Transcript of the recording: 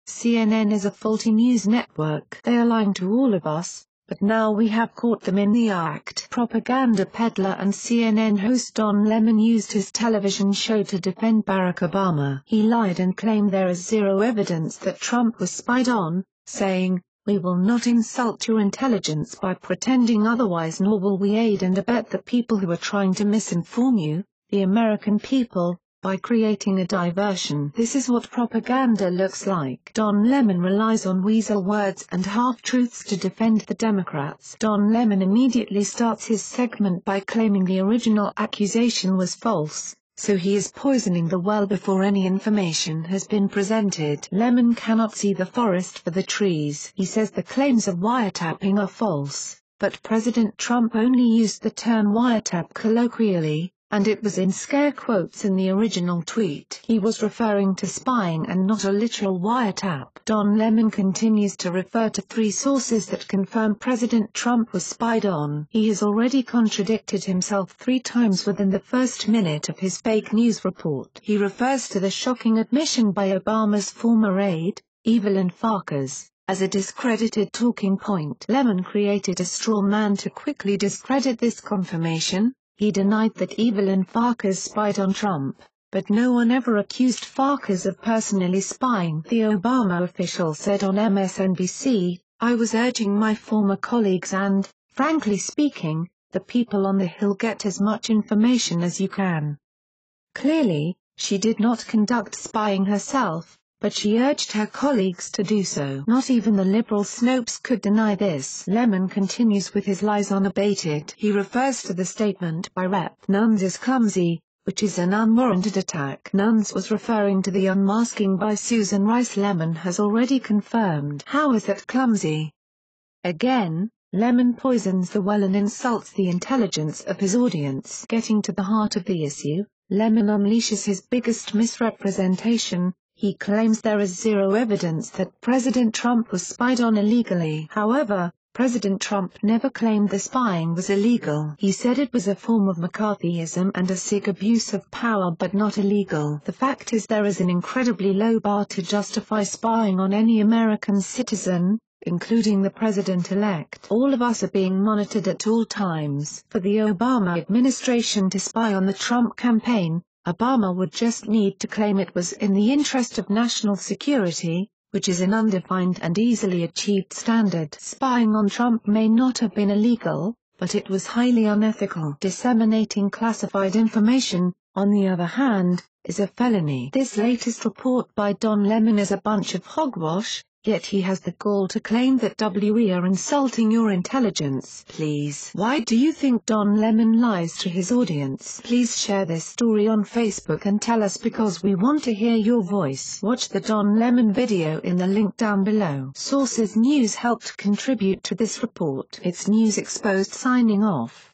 CNN is a faulty news network. They are lying to all of us, but now we have caught them in the act. Propaganda peddler and CNN host Don Lemon used his television show to defend Barack Obama. He lied and claimed there is zero evidence that Trump was spied on, saying, "We will not insult your intelligence by pretending otherwise, nor will we aid and abet the people who are trying to misinform you, the American people, by creating a diversion." This is what propaganda looks like. Don Lemon relies on weasel words and half-truths to defend the Democrats. Don Lemon immediately starts his segment by claiming the original accusation was false, so he is poisoning the well before any information has been presented. Lemon cannot see the forest for the trees. He says the claims of wiretapping are false, but President Trump only used the term wiretap colloquially, and it was in scare quotes in the original tweet. He was referring to spying and not a literal wiretap. Don Lemon continues to refer to 3 sources that confirm President Trump was spied on. He has already contradicted himself 3 times within the first minute of his fake news report. He refers to the shocking admission by Obama's former aide, Evelyn Farkas, as a discredited talking point. Lemon created a straw man to quickly discredit this confirmation. He denied that Evelyn Farkas spied on Trump, but no one ever accused Farkas of personally spying. The Obama official said on MSNBC, "I was urging my former colleagues and, frankly speaking, the people on the Hill, get as much information as you can." Clearly, she did not conduct spying herself, but she urged her colleagues to do so. Not even the liberal Snopes could deny this. Lemon continues with his lies unabated. He refers to the statement by Rep. Nunes as clumsy, which is an unwarranted attack. Nunes was referring to the unmasking by Susan Rice. Lemon has already confirmed. How is that clumsy? Again, Lemon poisons the well and insults the intelligence of his audience. Getting to the heart of the issue, Lemon unleashes his biggest misrepresentation. He claims there is zero evidence that President Trump was spied on illegally. However, President Trump never claimed the spying was illegal. He said it was a form of McCarthyism and a sick abuse of power, but not illegal. The fact is there is an incredibly low bar to justify spying on any American citizen, including the president-elect. All of us are being monitored at all times. For the Obama administration to spy on the Trump campaign, Obama would just need to claim it was in the interest of national security, which is an undefined and easily achieved standard. Spying on Trump may not have been illegal, but it was highly unethical. Disseminating classified information, on the other hand, is a felony. This latest report by Don Lemon is a bunch of hogwash, yet he has the gall to claim that we are insulting your intelligence. Please. Why do you think Don Lemon lies to his audience? Please share this story on Facebook and tell us, because we want to hear your voice. Watch the Don Lemon video in the link down below. Sources News helped contribute to this report. It's News Exposed signing off.